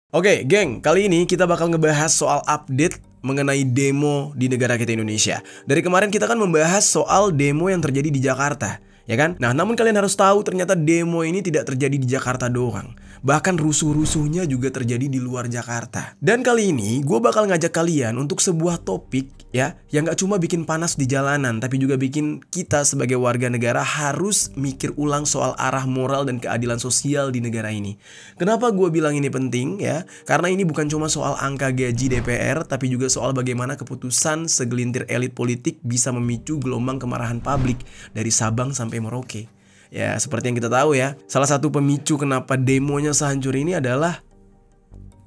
Oke, geng, kali ini kita bakal ngebahas soal update mengenai demo di negara kita Indonesia. Dari kemarin kita kan membahas soal demo yang terjadi di Jakarta, ya kan? Nah, namun kalian harus tahu ternyata demo ini tidak terjadi di Jakarta doang. Bahkan rusuh-rusuhnya juga terjadi di luar Jakarta. Dan kali ini gue bakal ngajak kalian untuk sebuah topik ya, yang gak cuma bikin panas di jalanan, tapi juga bikin kita sebagai warga negara harus mikir ulang soal arah moral dan keadilan sosial di negara ini. Kenapa gue bilang ini penting ya? Karena ini bukan cuma soal angka gaji DPR, tapi juga soal bagaimana keputusan segelintir elit politik bisa memicu gelombang kemarahan publik dari Sabang sampai Merauke. Ya, seperti yang kita tahu ya, salah satu pemicu kenapa demonya sehancur ini adalah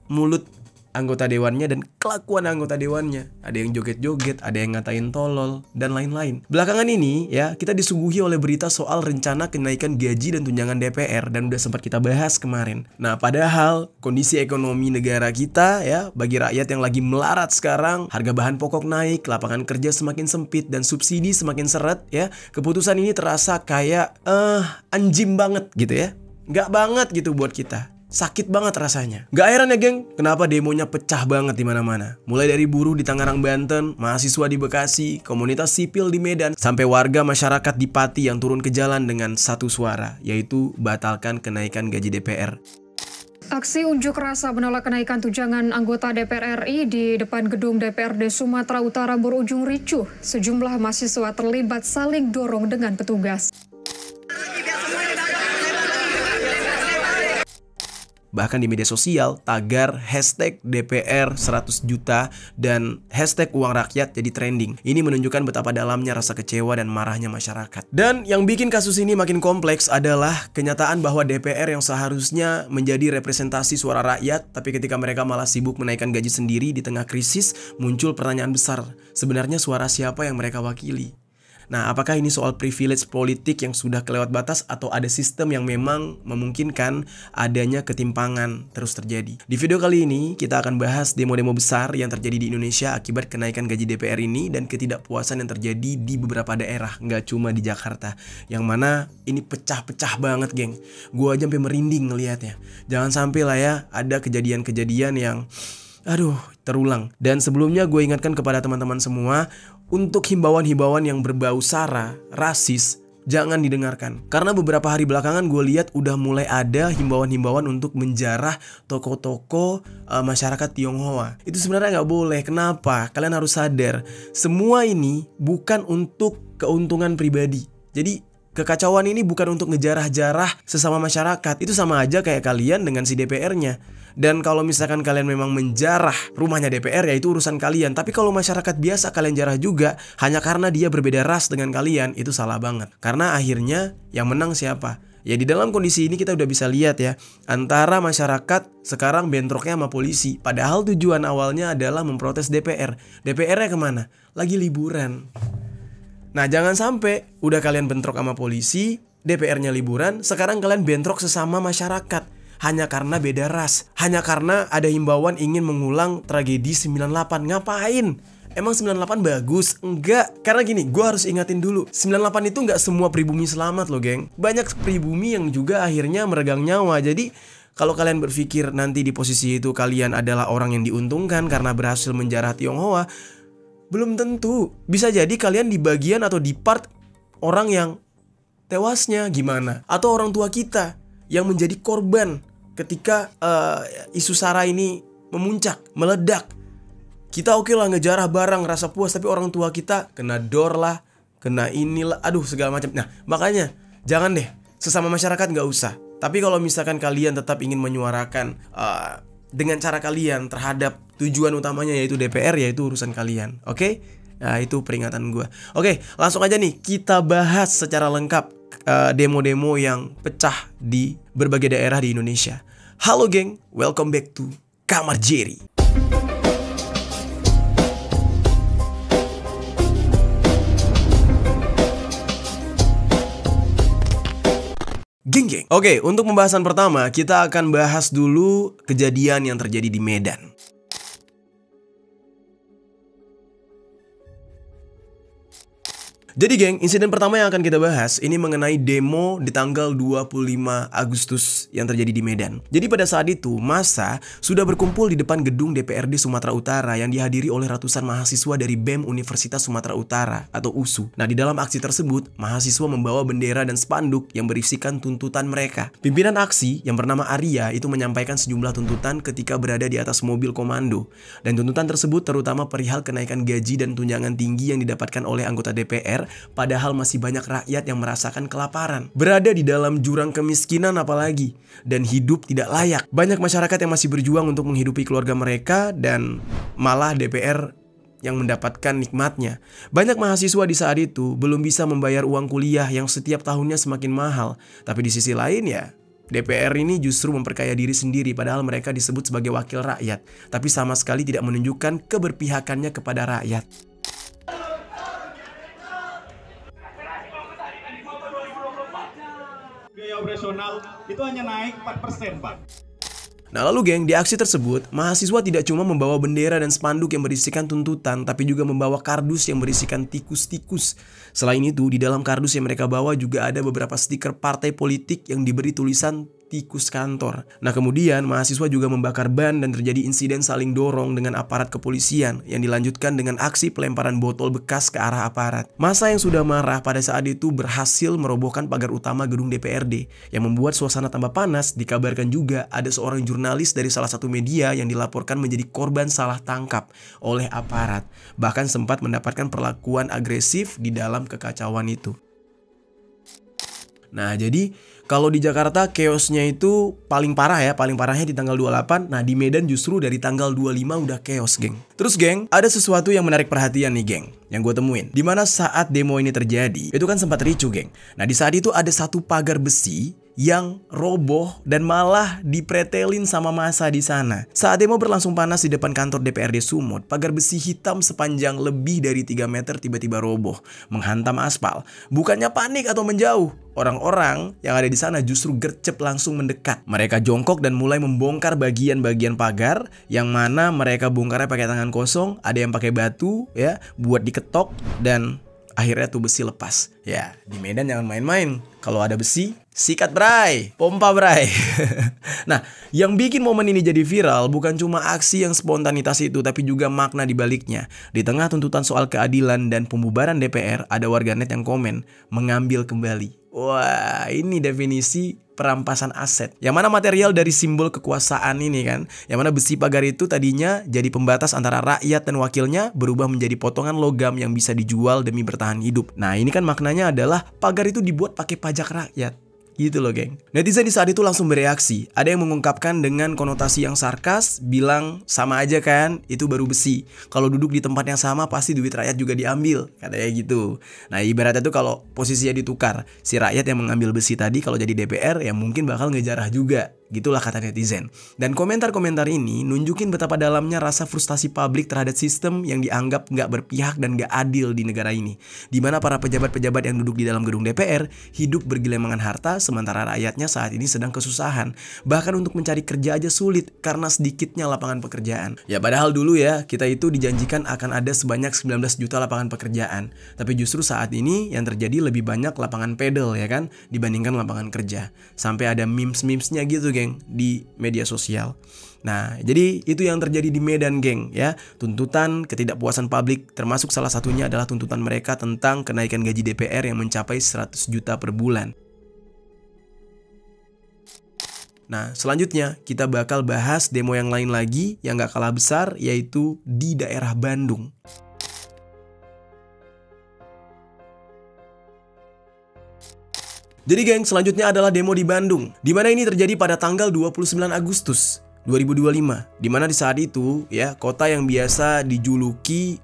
mulut anggota dewannya dan kelakuan anggota dewannya. Ada yang joget-joget, ada yang ngatain tolol, dan lain-lain. Belakangan ini ya, kita disuguhi oleh berita soal rencana kenaikan gaji dan tunjangan DPR, dan udah sempat kita bahas kemarin. Nah, padahal kondisi ekonomi negara kita ya, bagi rakyat yang lagi melarat sekarang, harga bahan pokok naik, lapangan kerja semakin sempit, dan subsidi semakin seret ya, keputusan ini terasa kayak anjim banget gitu ya. Nggak banget gitu buat kita. Sakit banget rasanya. Gak heran ya geng, kenapa demonya pecah banget di mana-mana. Mulai dari buruh di Tangerang, Banten, mahasiswa di Bekasi, komunitas sipil di Medan, sampai warga masyarakat di Pati yang turun ke jalan dengan satu suara, yaitu batalkan kenaikan gaji DPR. Aksi unjuk rasa menolak kenaikan tunjangan anggota DPR RI di depan gedung DPRD Sumatera Utara berujung ricuh. Sejumlah mahasiswa terlibat saling dorong dengan petugas. Bahkan di media sosial, tagar hashtag DPR 100 juta dan hashtag uang rakyat jadi trending. Ini menunjukkan betapa dalamnya rasa kecewa dan marahnya masyarakat. Dan yang bikin kasus ini makin kompleks adalah kenyataan bahwa DPR yang seharusnya menjadi representasi suara rakyat, tapi ketika mereka malah sibuk menaikkan gaji sendiri di tengah krisis, muncul pertanyaan besar. Sebenarnya suara siapa yang mereka wakili? Nah, apakah ini soal privilege politik yang sudah kelewat batas atau ada sistem yang memang memungkinkan adanya ketimpangan terus terjadi? Di video kali ini, kita akan bahas demo-demo besar yang terjadi di Indonesia akibat kenaikan gaji DPR ini dan ketidakpuasan yang terjadi di beberapa daerah, nggak cuma di Jakarta. Yang mana ini pecah-pecah banget, geng. Gue aja sampai merinding ngelihatnya. Jangan sampai lah ya, ada kejadian-kejadian yang terulang. Dan sebelumnya gue ingatkan kepada teman-teman semua, untuk himbauan-himbauan yang berbau sara, rasis, jangan didengarkan. Karena beberapa hari belakangan gue lihat udah mulai ada himbauan-himbauan untuk menjarah toko-toko masyarakat Tionghoa. Itu sebenarnya nggak boleh. Kenapa? Kalian harus sadar, semua ini bukan untuk keuntungan pribadi. Jadi kekacauan ini bukan untuk ngejarah-jarah sesama masyarakat. Itu sama aja kayak kalian dengan si DPR-nya. Dan kalau misalkan kalian memang menjarah rumahnya DPR, ya itu urusan kalian. Tapi kalau masyarakat biasa kalian jarah juga hanya karena dia berbeda ras dengan kalian, itu salah banget. Karena akhirnya yang menang siapa? Ya di dalam kondisi ini kita udah bisa lihat ya, antara masyarakat sekarang bentroknya sama polisi. Padahal tujuan awalnya adalah memprotes DPR. DPR-nya kemana? Lagi liburan. Nah, jangan sampai udah kalian bentrok sama polisi, DPR-nya liburan, sekarang kalian bentrok sesama masyarakat. Hanya karena beda ras, hanya karena ada himbauan ingin mengulang tragedi 98. Ngapain? Emang 98 bagus? Enggak. Karena gini, gue harus ingatin dulu, 98 itu nggak semua pribumi selamat loh geng. Banyak pribumi yang juga akhirnya meregang nyawa. Jadi kalau kalian berpikir nanti di posisi itu kalian adalah orang yang diuntungkan karena berhasil menjarah Tionghoa, belum tentu. Bisa jadi kalian di bagian atau di part orang yang tewasnya gimana? Atau orang tua kita yang menjadi korban ketika isu SARA ini memuncak, meledak. Kita oke lah ngejarah barang, rasa puas, tapi orang tua kita kena dor lah, kena inilah, segala macam. Nah, makanya jangan deh, sesama masyarakat nggak usah. Tapi kalau misalkan kalian tetap ingin menyuarakan dengan cara kalian terhadap tujuan utamanya yaitu DPR, yaitu urusan kalian. Oke? Nah, itu peringatan gue. Oke, langsung aja nih kita bahas secara lengkap demo-demo yang pecah di berbagai daerah di Indonesia. Halo geng, welcome back to Kamar Jerry. Geng. Oke, untuk pembahasan pertama kita akan bahas dulu kejadian yang terjadi di Medan. Jadi geng, insiden pertama yang akan kita bahas ini mengenai demo di tanggal 25 Agustus yang terjadi di Medan. Jadi pada saat itu, massa sudah berkumpul di depan gedung DPRD Sumatera Utara yang dihadiri oleh ratusan mahasiswa dari BEM Universitas Sumatera Utara atau USU. Nah, di dalam aksi tersebut, mahasiswa membawa bendera dan spanduk yang berisikan tuntutan mereka. Pimpinan aksi yang bernama Arya itu menyampaikan sejumlah tuntutan ketika berada di atas mobil komando. Dan tuntutan tersebut terutama perihal kenaikan gaji dan tunjangan tinggi yang didapatkan oleh anggota DPR, padahal masih banyak rakyat yang merasakan kelaparan, berada di dalam jurang kemiskinan apalagi, dan hidup tidak layak. Banyak masyarakat yang masih berjuang untuk menghidupi keluarga mereka dan malah DPR yang mendapatkan nikmatnya. Banyak mahasiswa di saat itu belum bisa membayar uang kuliah yang setiap tahunnya semakin mahal. Tapi di sisi lain ya, DPR ini justru memperkaya diri sendiri padahal mereka disebut sebagai wakil rakyat, tapi sama sekali tidak menunjukkan keberpihakannya kepada rakyat. Biaya operasional itu hanya naik 4%, Pak. Nah lalu geng, di aksi tersebut, mahasiswa tidak cuma membawa bendera dan spanduk yang berisikan tuntutan, tapi juga membawa kardus yang berisikan tikus-tikus. Selain itu, di dalam kardus yang mereka bawa juga ada beberapa stiker partai politik yang diberi tulisan tikus kantor. Nah kemudian mahasiswa juga membakar ban dan terjadi insiden saling dorong dengan aparat kepolisian yang dilanjutkan dengan aksi pelemparan botol bekas ke arah aparat. Massa yang sudah marah pada saat itu berhasil merobohkan pagar utama gedung DPRD yang membuat suasana tambah panas. Dikabarkan juga ada seorang jurnalis dari salah satu media yang dilaporkan menjadi korban salah tangkap oleh aparat, bahkan sempat mendapatkan perlakuan agresif di dalam kekacauan itu. Nah jadi kalau di Jakarta chaosnya itu paling parah ya, paling parahnya di tanggal 28. Nah di Medan justru dari tanggal 25 udah chaos geng. Terus geng, ada sesuatu yang menarik perhatian nih geng, yang gue temuin. Dimana saat demo ini terjadi, itu kan sempat ricuh geng. Nah di saat itu ada satu pagar besi yang roboh dan malah dipretelin sama massa di sana. Saat demo berlangsung panas di depan kantor DPRD Sumut, pagar besi hitam sepanjang lebih dari 3 meter tiba-tiba roboh, menghantam aspal. Bukannya panik atau menjauh, orang-orang yang ada di sana justru gercep langsung mendekat. Mereka jongkok dan mulai membongkar bagian-bagian pagar, yang mana mereka bongkarnya pakai tangan kosong, ada yang pakai batu ya buat diketok, dan akhirnya tuh besi lepas. Ya, di Medan jangan main-main. Kalau ada besi, sikat bray, pompa bray. Nah, yang bikin momen ini jadi viral bukan cuma aksi yang spontanitas itu, tapi juga makna di baliknya. Di tengah tuntutan soal keadilan dan pembubaran DPR, ada warganet yang komen, mengambil kembali. Wah, ini definisi perampasan aset. Yang mana material dari simbol kekuasaan ini kan, yang mana besi pagar itu tadinya jadi pembatas antara rakyat dan wakilnya, berubah menjadi potongan logam yang bisa dijual demi bertahan hidup. Nah ini kan maknanya adalah pagar itu dibuat pakai pajak rakyat. Gitu loh geng. Netizen di saat itu langsung bereaksi. Ada yang mengungkapkan dengan konotasi yang sarkas, bilang sama aja kan, itu baru besi. Kalau duduk di tempat yang sama pasti duit rakyat juga diambil, katanya gitu. Nah ibaratnya tuh kalau posisinya ditukar, si rakyat yang mengambil besi tadi kalau jadi DPR ya mungkin bakal ngejarah juga. Gitulah kata netizen. Dan komentar-komentar ini nunjukin betapa dalamnya rasa frustasi publik terhadap sistem yang dianggap nggak berpihak dan nggak adil di negara ini. Dimana para pejabat-pejabat yang duduk di dalam gedung DPR hidup bergelemangan harta, sementara rakyatnya saat ini sedang kesusahan. Bahkan untuk mencari kerja aja sulit karena sedikitnya lapangan pekerjaan. Ya padahal dulu ya, kita itu dijanjikan akan ada sebanyak 19 juta lapangan pekerjaan. Tapi justru saat ini yang terjadi lebih banyak lapangan pedal ya kan, dibandingkan lapangan kerja. Sampai ada memes-memesnya gitu geng di media sosial. Nah, jadi itu yang terjadi di Medan geng ya. Tuntutan ketidakpuasan publik, termasuk salah satunya adalah tuntutan mereka tentang kenaikan gaji DPR yang mencapai 100 juta per bulan. Nah, selanjutnya kita bakal bahas demo yang lain lagi yang gak kalah besar, yaitu di daerah Bandung. Jadi geng, selanjutnya adalah demo di Bandung, di mana ini terjadi pada tanggal 29 Agustus 2025, dimana di saat itu ya kota yang biasa dijuluki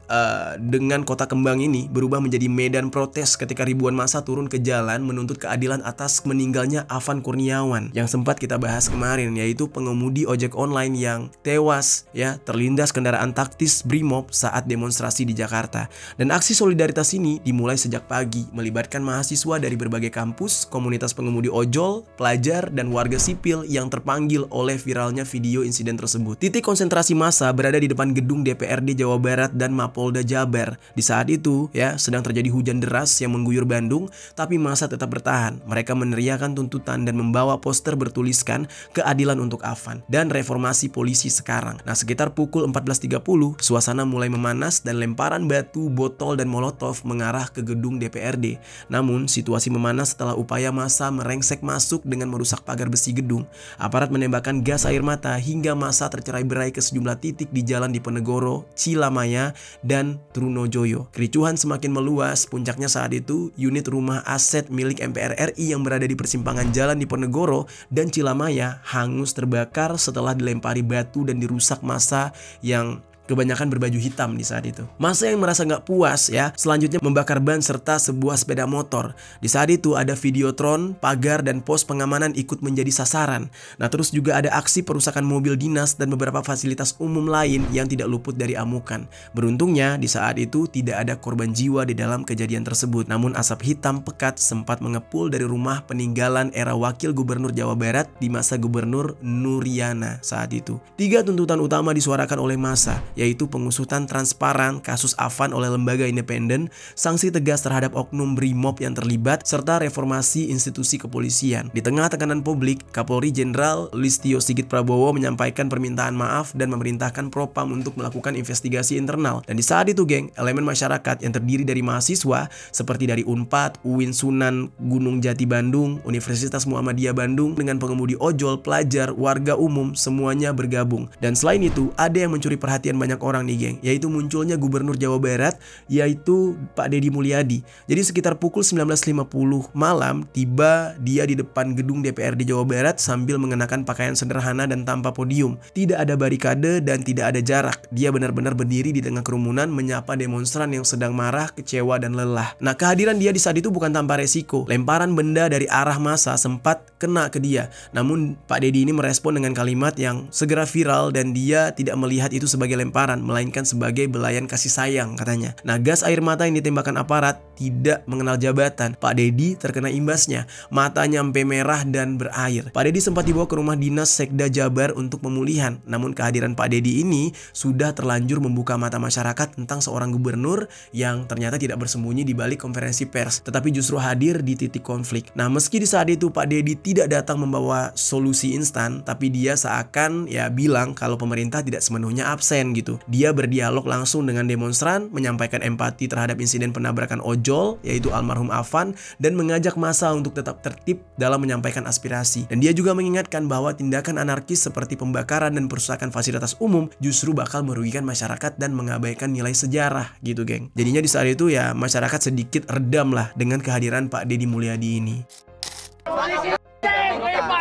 dengan kota kembang ini berubah menjadi medan protes ketika ribuan massa turun ke jalan menuntut keadilan atas meninggalnya Afan Kurniawan yang sempat kita bahas kemarin, yaitu pengemudi ojek online yang tewas ya terlindas kendaraan taktis Brimob saat demonstrasi di Jakarta. Dan aksi solidaritas ini dimulai sejak pagi, melibatkan mahasiswa dari berbagai kampus, komunitas pengemudi ojol, pelajar, dan warga sipil yang terpanggil oleh viralnya video video insiden tersebut. Titik konsentrasi massa berada di depan gedung DPRD Jawa Barat dan Mapolda Jabar. Di saat itu ya sedang terjadi hujan deras yang mengguyur Bandung, tapi massa tetap bertahan. Mereka meneriakan tuntutan dan membawa poster bertuliskan keadilan untuk Afan dan reformasi polisi sekarang. Nah, sekitar pukul 14.30 suasana mulai memanas dan lemparan batu, botol dan molotov mengarah ke gedung DPRD. Namun situasi memanas setelah upaya massa merengsek masuk dengan merusak pagar besi gedung. Aparat menembakkan gas air mata hingga massa tercerai-berai ke sejumlah titik di Jalan Diponegoro, Cilamaya, dan Trunojoyo. Kericuhan semakin meluas, puncaknya saat itu unit rumah aset milik MPR RI yang berada di persimpangan Jalan Diponegoro dan Cilamaya hangus terbakar setelah dilempari batu dan dirusak massa yang kebanyakan berbaju hitam di saat itu. Massa yang merasa nggak puas ya, selanjutnya membakar ban serta sebuah sepeda motor. Di saat itu ada videotron, pagar, dan pos pengamanan ikut menjadi sasaran. Nah, terus juga ada aksi perusakan mobil dinas dan beberapa fasilitas umum lain yang tidak luput dari amukan. Beruntungnya di saat itu tidak ada korban jiwa di dalam kejadian tersebut. Namun asap hitam pekat sempat mengepul dari rumah peninggalan era Wakil Gubernur Jawa Barat di masa Gubernur Nuriana saat itu. 3 tuntutan utama disuarakan oleh massa, yaitu pengusutan transparan kasus Afan oleh lembaga independen, sanksi tegas terhadap oknum BRIMOB yang terlibat, serta reformasi institusi kepolisian. Di tengah tekanan publik, Kapolri Jenderal Listio Sigit Prabowo menyampaikan permintaan maaf dan memerintahkan Propam untuk melakukan investigasi internal. Dan di saat itu, geng, elemen masyarakat yang terdiri dari mahasiswa seperti dari Unpad, UIN Sunan Gunung Jati Bandung, Universitas Muhammadiyah Bandung, dengan pengemudi ojol, pelajar, warga umum, semuanya bergabung. Dan selain itu, ada yang mencuri perhatian banyak orang nih, geng, yaitu munculnya Gubernur Jawa Barat, yaitu Pak Deddy Mulyadi. Jadi sekitar pukul 19.50 malam tiba dia di depan gedung DPRD Jawa Barat sambil mengenakan pakaian sederhana dan tanpa podium. Tidak ada barikade dan tidak ada jarak. Dia benar-benar berdiri di tengah kerumunan menyapa demonstran yang sedang marah, kecewa, dan lelah. Nah, kehadiran dia di saat itu bukan tanpa resiko. Lemparan benda dari arah massa sempat kena ke dia. Namun Pak Deddy ini merespon dengan kalimat yang segera viral dan dia tidak melihat itu sebagai lemparan, melainkan sebagai belayan kasih sayang, katanya. Nah, gas air mata yang ditembakkan aparat tidak mengenal jabatan. Pak Deddy terkena imbasnya, matanya sampai merah dan berair. Pak Deddy sempat dibawa ke rumah dinas Sekda Jabar untuk pemulihan. Namun kehadiran Pak Deddy ini sudah terlanjur membuka mata masyarakat tentang seorang gubernur yang ternyata tidak bersembunyi di balik konferensi pers, tetapi justru hadir di titik konflik. Nah, meski di saat itu Pak Deddy tidak datang membawa solusi instan, tapi dia seakan ya bilang kalau pemerintah tidak sepenuhnya absen gitu. Dia berdialog langsung dengan demonstran, menyampaikan empati terhadap insiden penabrakan ojol, yaitu almarhum Afan, dan mengajak massa untuk tetap tertib dalam menyampaikan aspirasi. Dan dia juga mengingatkan bahwa tindakan anarkis seperti pembakaran dan perusakan fasilitas umum justru bakal merugikan masyarakat dan mengabaikan nilai sejarah gitu, geng. Jadinya di saat itu ya masyarakat sedikit redam lah dengan kehadiran Pak Deddy Mulyadi ini.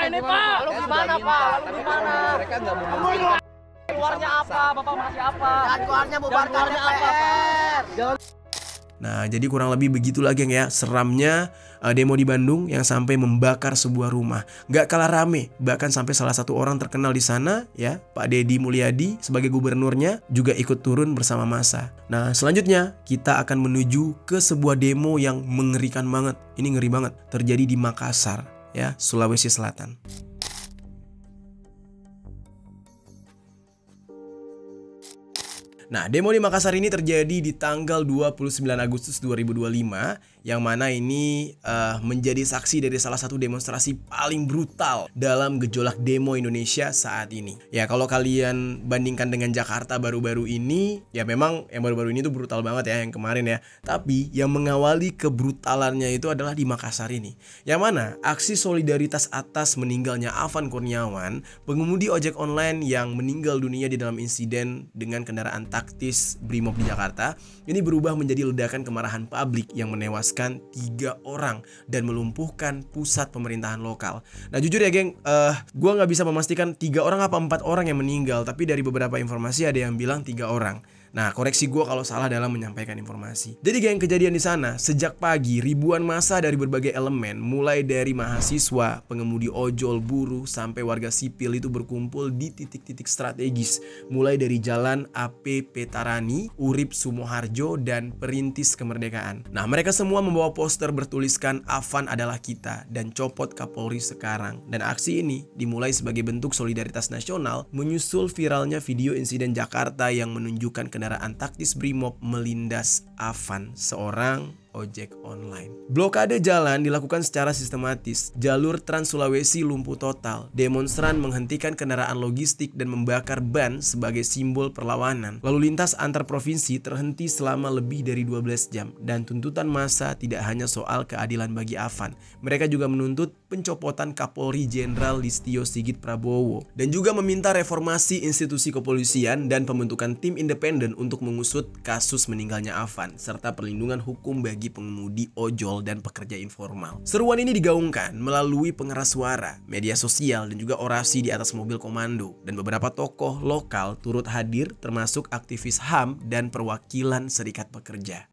Ini Pak, lalu gimana Pak? Lalu gimana? Mereka nggak mau. Keluarnya apa? Bapak masih apa? Dan keluarnya bubarkan DPR. Nah, jadi kurang lebih begitulah, geng, ya seramnya demo di Bandung yang sampai membakar sebuah rumah. Gak kalah rame, bahkan sampai salah satu orang terkenal di sana ya, Pak Deddy Mulyadi sebagai gubernurnya juga ikut turun bersama massa. Nah, selanjutnya kita akan menuju ke sebuah demo yang mengerikan banget. Ini ngeri banget, terjadi di Makassar ya, Sulawesi Selatan. Nah, demo di Makassar ini terjadi di tanggal 29 Agustus 2025, yang mana ini menjadi saksi dari salah satu demonstrasi paling brutal dalam gejolak demo Indonesia saat ini. Ya, kalau kalian bandingkan dengan Jakarta baru-baru ini, ya memang yang baru-baru ini tuh brutal banget ya, yang kemarin ya. Tapi yang mengawali kebrutalannya itu adalah di Makassar ini. Yang mana aksi solidaritas atas meninggalnya Afan Kurniawan, pengemudi ojek online yang meninggal dunia di dalam insiden dengan kendaraan taktis BRIMOB di Jakarta, ini berubah menjadi ledakan kemarahan publik yang menewaskan 3 orang dan melumpuhkan pusat pemerintahan lokal. Nah, jujur ya, geng, gue nggak bisa memastikan 3 orang apa 4 orang yang meninggal, tapi dari beberapa informasi ada yang bilang 3 orang. Nah, koreksi gue kalau salah dalam menyampaikan informasi. Jadi geng, kejadian di sana sejak pagi ribuan massa dari berbagai elemen, mulai dari mahasiswa, pengemudi ojol, buruh, sampai warga sipil itu berkumpul di titik-titik strategis, mulai dari Jalan AP Petarani, Urip Sumoharjo, dan Perintis Kemerdekaan. Nah, mereka semua membawa poster bertuliskan "Afan adalah kita" dan "Copot Kapolri sekarang". Dan aksi ini dimulai sebagai bentuk solidaritas nasional menyusul viralnya video insiden Jakarta yang menunjukkan kendaraan taktis Brimob melindas Afan, seorang ojek online. Blokade jalan dilakukan secara sistematis. Jalur Trans Sulawesi lumpuh total. Demonstran menghentikan kendaraan logistik dan membakar ban sebagai simbol perlawanan. Lalu lintas antar provinsi terhenti selama lebih dari 12 jam. Dan tuntutan massa tidak hanya soal keadilan bagi Afan. Mereka juga menuntut pencopotan Kapolri Jenderal Listio Sigit Prabowo. Dan juga meminta reformasi institusi kepolisian dan pembentukan tim independen untuk mengusut kasus meninggalnya Afan, serta perlindungan hukum bagi pengemudi ojol dan pekerja informal. Seruan ini digaungkan melalui pengeras suara, media sosial, dan juga orasi di atas mobil komando. Dan beberapa tokoh lokal turut hadir, termasuk aktivis HAM dan perwakilan serikat pekerja.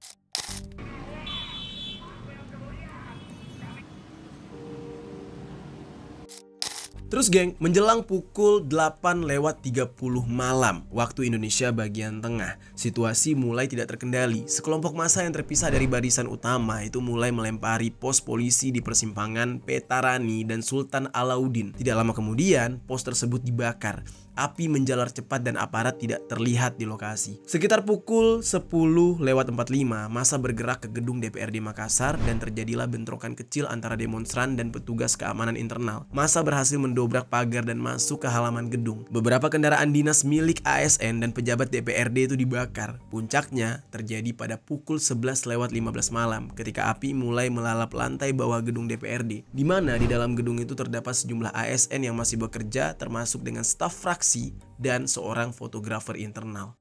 Terus geng, menjelang pukul 8:30 malam waktu Indonesia bagian tengah, situasi mulai tidak terkendali. Sekelompok massa yang terpisah dari barisan utama itu mulai melempari pos polisi di persimpangan Petarani dan Sultan Alauddin. Tidak lama kemudian, pos tersebut dibakar. Api menjalar cepat dan aparat tidak terlihat di lokasi. Sekitar pukul 10:45, massa bergerak ke gedung DPRD Makassar dan terjadilah bentrokan kecil antara demonstran dan petugas keamanan internal. Massa berhasil mendobrak pagar dan masuk ke halaman gedung. Beberapa kendaraan dinas milik ASN dan pejabat DPRD itu dibakar. Puncaknya terjadi pada pukul 11:15 malam ketika api mulai melalap lantai bawah gedung DPRD, di mana di dalam gedung itu terdapat sejumlah ASN yang masih bekerja, termasuk dengan staf fraksi dan seorang fotografer internal.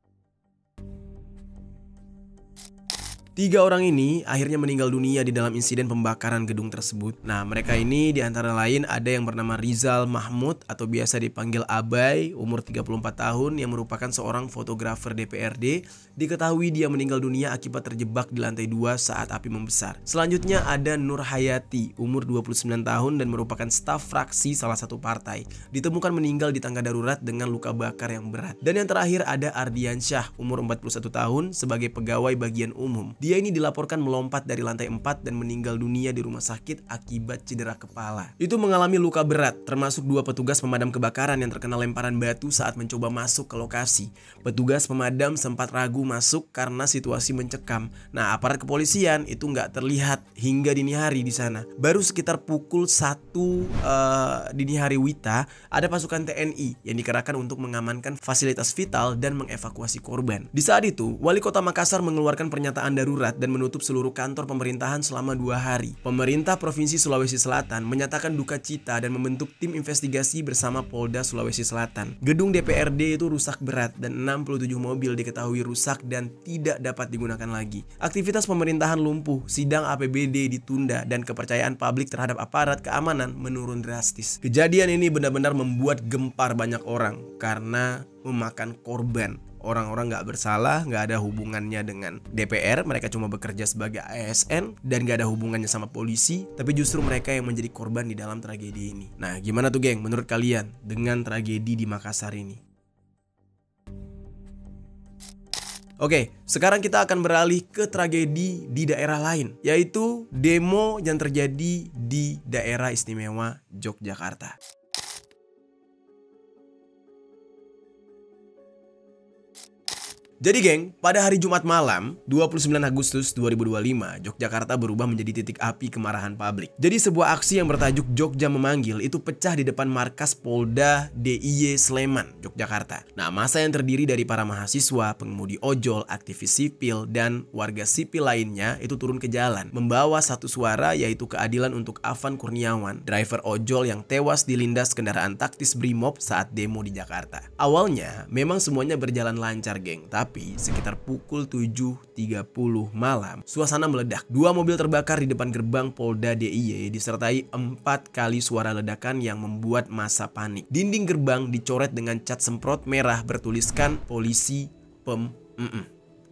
3 orang ini akhirnya meninggal dunia di dalam insiden pembakaran gedung tersebut. Nah, mereka ini diantara lain ada yang bernama Rizal Mahmud atau biasa dipanggil Abai, umur 34 tahun, yang merupakan seorang fotografer DPRD. Diketahui dia meninggal dunia akibat terjebak di lantai 2 saat api membesar. Selanjutnya ada Nur Hayati, umur 29 tahun dan merupakan staf fraksi salah satu partai. Ditemukan meninggal di tangga darurat dengan luka bakar yang berat. Dan yang terakhir ada Ardiansyah, umur 41 tahun, sebagai pegawai bagian umum. Dia ini dilaporkan melompat dari lantai 4 dan meninggal dunia di rumah sakit akibat cedera kepala. Itu mengalami luka berat, termasuk 2 petugas pemadam kebakaran yang terkena lemparan batu saat mencoba masuk ke lokasi. Petugas pemadam sempat ragu masuk karena situasi mencekam. Nah, aparat kepolisian itu nggak terlihat hingga dini hari di sana. Baru sekitar pukul 1 dini hari WITA, ada pasukan TNI yang dikerahkan untuk mengamankan fasilitas vital dan mengevakuasi korban. Di saat itu, Wali Kota Makassar mengeluarkan pernyataan darurat dan menutup seluruh kantor pemerintahan selama 2 hari. Pemerintah Provinsi Sulawesi Selatan menyatakan duka cita dan membentuk tim investigasi bersama Polda Sulawesi Selatan. Gedung DPRD itu rusak berat dan 67 mobil diketahui rusak dan tidak dapat digunakan lagi. Aktivitas pemerintahan lumpuh, sidang APBD ditunda, dan kepercayaan publik terhadap aparat keamanan menurun drastis. Kejadian ini benar-benar membuat gempar banyak orang karena memakan korban. Orang-orang nggak bersalah, nggak ada hubungannya dengan DPR, mereka cuma bekerja sebagai ASN dan nggak ada hubungannya sama polisi, tapi justru mereka yang menjadi korban di dalam tragedi ini. Nah, gimana tuh geng menurut kalian dengan tragedi di Makassar ini? Oke, sekarang kita akan beralih ke tragedi di daerah lain, yaitu demo yang terjadi di daerah istimewa Yogyakarta. Jadi geng, pada hari Jumat malam, 29 Agustus 2025, Yogyakarta berubah menjadi titik api kemarahan publik. Jadi sebuah aksi yang bertajuk Jogja Memanggil itu pecah di depan markas Polda DIY Sleman, Yogyakarta. Nah, massa yang terdiri dari para mahasiswa, pengemudi ojol, aktivis sipil, dan warga sipil lainnya itu turun ke jalan, membawa satu suara, yaitu keadilan untuk Afan Kurniawan, driver ojol yang tewas dilindas kendaraan taktis Brimob saat demo di Jakarta. Awalnya, memang semuanya berjalan lancar geng, tapi sekitar pukul 7.30 malam, suasana meledak. 2 mobil terbakar di depan gerbang Polda DIY disertai 4 kali suara ledakan yang membuat massa panik. Dinding gerbang dicoret dengan cat semprot merah bertuliskan polisi, PEM,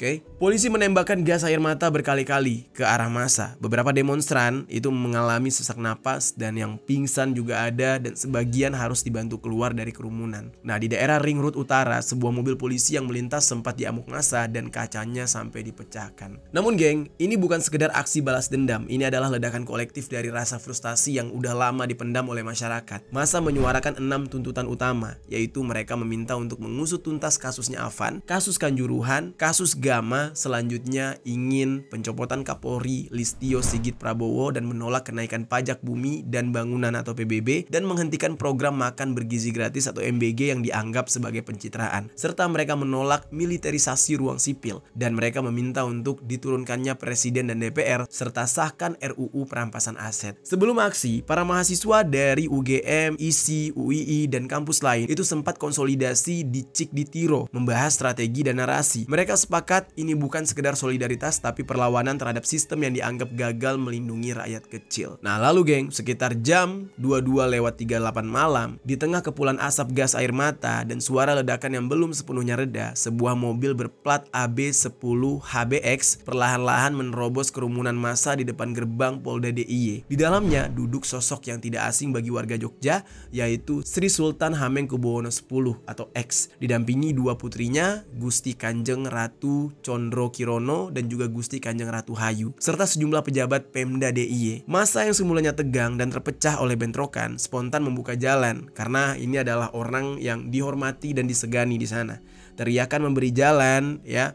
Oke. Polisi menembakkan gas air mata berkali-kali ke arah massa. Beberapa demonstran itu mengalami sesak napas dan yang pingsan juga ada dan sebagian harus dibantu keluar dari kerumunan. Nah, di daerah Ring Road Utara, sebuah mobil polisi yang melintas sempat diamuk massa dan kacanya sampai dipecahkan. Namun geng, ini bukan sekedar aksi balas dendam. Ini adalah ledakan kolektif dari rasa frustasi yang udah lama dipendam oleh masyarakat. Massa menyuarakan 6 tuntutan utama, yaitu mereka meminta untuk mengusut tuntas kasusnya Afan, kasus Kanjuruhan, kasus Gama, selanjutnya ingin pencopotan Kapolri Listio Sigit Prabowo dan menolak kenaikan pajak bumi dan bangunan atau PBB dan menghentikan program makan bergizi gratis atau MBG yang dianggap sebagai pencitraan, serta mereka menolak militerisasi ruang sipil dan mereka meminta untuk diturunkannya Presiden dan DPR serta sahkan RUU perampasan aset. Sebelum aksi, para mahasiswa dari UGM, ISI, UII, dan kampus lain itu sempat konsolidasi di Cikditiro membahas strategi dan narasi. Mereka sepakat ini bukan sekedar solidaritas tapi perlawanan terhadap sistem yang dianggap gagal melindungi rakyat kecil. Nah lalu geng, sekitar jam 22:38 malam, di tengah kepulan asap gas air mata dan suara ledakan yang belum sepenuhnya reda, sebuah mobil berplat AB10HBX perlahan-lahan menerobos kerumunan massa di depan gerbang Polda DIY. Di dalamnya duduk sosok yang tidak asing bagi warga Jogja, yaitu Sri Sultan Hamengkubuwono X atau X, didampingi dua putrinya, Gusti Kanjeng Ratu Condro Kirono dan juga Gusti Kanjeng Ratu Hayu, serta sejumlah pejabat Pemda DIY. Massa yang semulanya tegang dan terpecah oleh bentrokan spontan membuka jalan karena ini adalah orang yang dihormati dan disegani di sana. Teriakan memberi jalan, ya.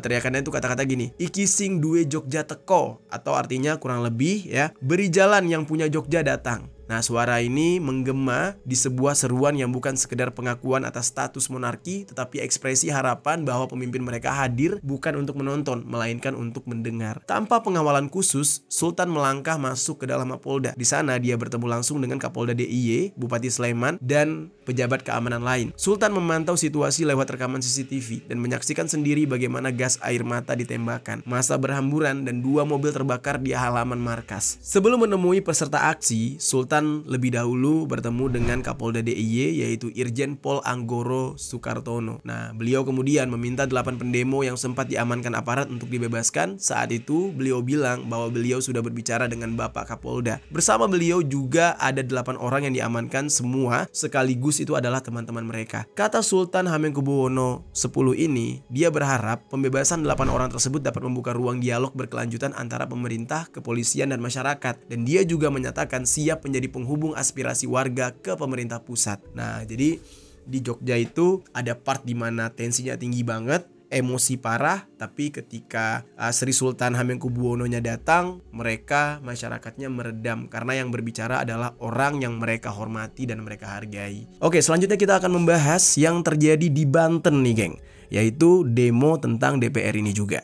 Teriakannya itu kata-kata gini, iki sing duwe Jogja teko, atau artinya kurang lebih ya, beri jalan yang punya Jogja datang. Nah, suara ini menggema di sebuah seruan yang bukan sekedar pengakuan atas status monarki, tetapi ekspresi harapan bahwa pemimpin mereka hadir bukan untuk menonton, melainkan untuk mendengar. Tanpa pengawalan khusus, Sultan melangkah masuk ke dalam Mapolda. Di sana dia bertemu langsung dengan Kapolda DIY, Bupati Sleman, dan pejabat keamanan lain. Sultan memantau situasi lewat rekaman CCTV dan menyaksikan sendiri bagaimana gas air mata ditembakkan. Massa berhamburan dan 2 mobil terbakar di halaman markas. Sebelum menemui peserta aksi, Sultan lebih dahulu bertemu dengan Kapolda DIY yaitu Irjen Pol Anggoro Sukartono. Nah, beliau kemudian meminta 8 pendemo yang sempat diamankan aparat untuk dibebaskan. Saat itu beliau bilang bahwa beliau sudah berbicara dengan Bapak Kapolda. Bersama beliau juga ada 8 orang yang diamankan, semua sekaligus itu adalah teman-teman mereka. Kata Sultan Hamengkubuwono X ini, dia berharap pembebasan 8 orang tersebut dapat membuka ruang dialog berkelanjutan antara pemerintah, kepolisian, dan masyarakat. Dan dia juga menyatakan siap menjadi penghubung aspirasi warga ke pemerintah pusat. Nah, jadi di Jogja itu ada part di mana tensinya tinggi banget, emosi parah, tapi ketika Sri Sultan Hamengkubuwono-nya datang, mereka masyarakatnya meredam karena yang berbicara adalah orang yang mereka hormati dan mereka hargai. Oke, selanjutnya kita akan membahas yang terjadi di Banten nih, geng, yaitu demo tentang DPR ini juga.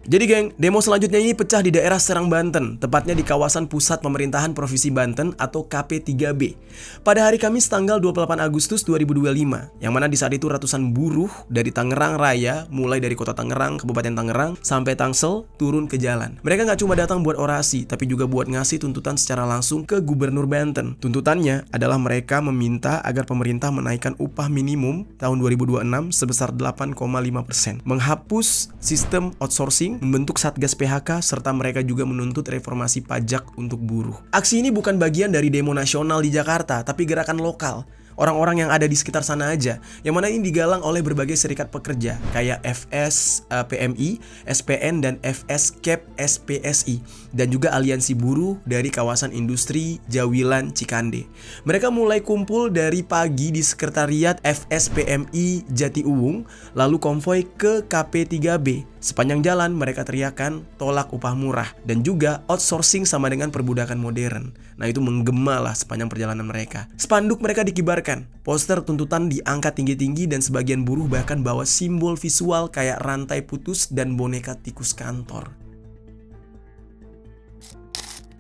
Jadi geng, demo selanjutnya ini pecah di daerah Serang, Banten, tepatnya di kawasan pusat pemerintahan Provinsi Banten atau KP3B. Pada hari Kamis tanggal 28 Agustus 2025, yang mana di saat itu ratusan buruh dari Tangerang Raya, mulai dari kota Tangerang, Kabupaten Tangerang, sampai Tangsel, turun ke jalan. Mereka nggak cuma datang buat orasi, tapi juga buat ngasih tuntutan secara langsung ke Gubernur Banten. Tuntutannya adalah mereka meminta agar pemerintah menaikkan upah minimum tahun 2026 sebesar 8,5%, menghapus sistem outsourcing, membentuk Satgas PHK, serta mereka juga menuntut reformasi pajak untuk buruh. Aksi ini bukan bagian dari demo nasional di Jakarta, tapi gerakan lokal. Orang-orang yang ada di sekitar sana aja, yang mana ini digalang oleh berbagai serikat pekerja kayak FS PMI, SPN, dan FS KEP SPSI, dan juga aliansi buruh dari kawasan industri Jawilan Cikande. Mereka mulai kumpul dari pagi di sekretariat FS PMI Jatiuwung, lalu konvoi ke KP3B. Sepanjang jalan mereka teriakan tolak upah murah dan juga outsourcing sama dengan perbudakan modern. Nah, itu menggema lah sepanjang perjalanan mereka. Spanduk mereka dikibarkan, poster tuntutan diangkat tinggi-tinggi, dan sebagian buruh bahkan bawa simbol visual kayak rantai putus dan boneka tikus kantor.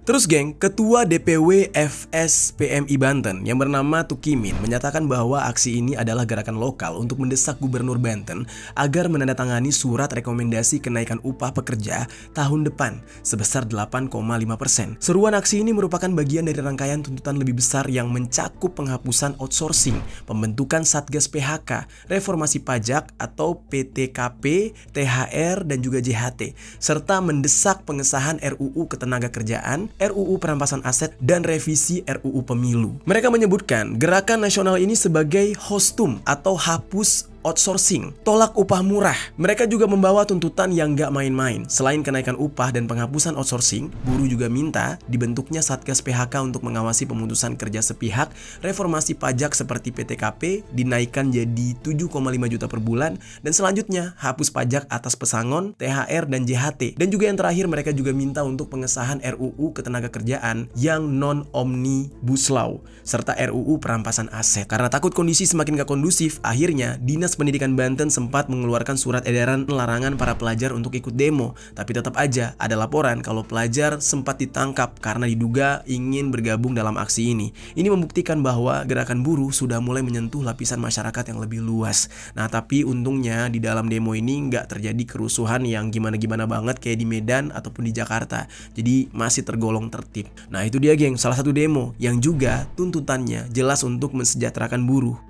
Terus geng, Ketua DPW FSPMI Banten yang bernama Tukimin menyatakan bahwa aksi ini adalah gerakan lokal untuk mendesak Gubernur Banten agar menandatangani surat rekomendasi kenaikan upah pekerja tahun depan sebesar 8,5%. Seruan aksi ini merupakan bagian dari rangkaian tuntutan lebih besar yang mencakup penghapusan outsourcing, pembentukan Satgas PHK, reformasi pajak atau PTKP, THR, dan juga JHT, serta mendesak pengesahan RUU Ketenagakerjaan, RUU Perampasan Aset, dan revisi RUU Pemilu. Mereka menyebutkan gerakan nasional ini sebagai hostum atau hapus outsourcing, tolak upah murah. Mereka juga membawa tuntutan yang gak main-main. Selain kenaikan upah dan penghapusan outsourcing, buruh juga minta dibentuknya Satgas PHK untuk mengawasi pemutusan kerja sepihak, reformasi pajak seperti PTKP dinaikkan jadi 7,5 juta per bulan, dan selanjutnya hapus pajak atas pesangon, THR, dan JHT. Dan juga yang terakhir, mereka juga minta untuk pengesahan RUU Ketenagakerjaan yang non-omnibus law, serta RUU Perampasan Aset. Karena takut kondisi semakin gak kondusif, akhirnya Dinas Pendidikan Banten sempat mengeluarkan surat edaran larangan para pelajar untuk ikut demo. Tapi tetap aja ada laporan kalau pelajar sempat ditangkap karena diduga ingin bergabung dalam aksi ini. Ini membuktikan bahwa gerakan buruh sudah mulai menyentuh lapisan masyarakat yang lebih luas. Nah, tapi untungnya di dalam demo ini nggak terjadi kerusuhan yang gimana-gimana banget kayak di Medan ataupun di Jakarta. Jadi masih tergolong tertib. Nah, itu dia geng, salah satu demo yang juga tuntutannya jelas untuk mensejahterakan buruh.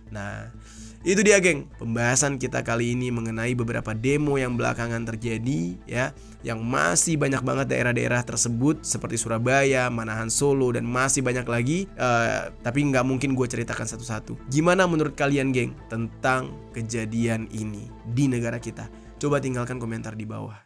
Nah, itu dia geng, pembahasan kita kali ini mengenai beberapa demo yang belakangan terjadi ya, yang masih banyak banget daerah-daerah tersebut seperti Surabaya, Manahan, Solo, dan masih banyak lagi. Tapi nggak mungkin gue ceritakan satu-satu. Gimana menurut kalian geng tentang kejadian ini di negara kita? Coba tinggalkan komentar di bawah.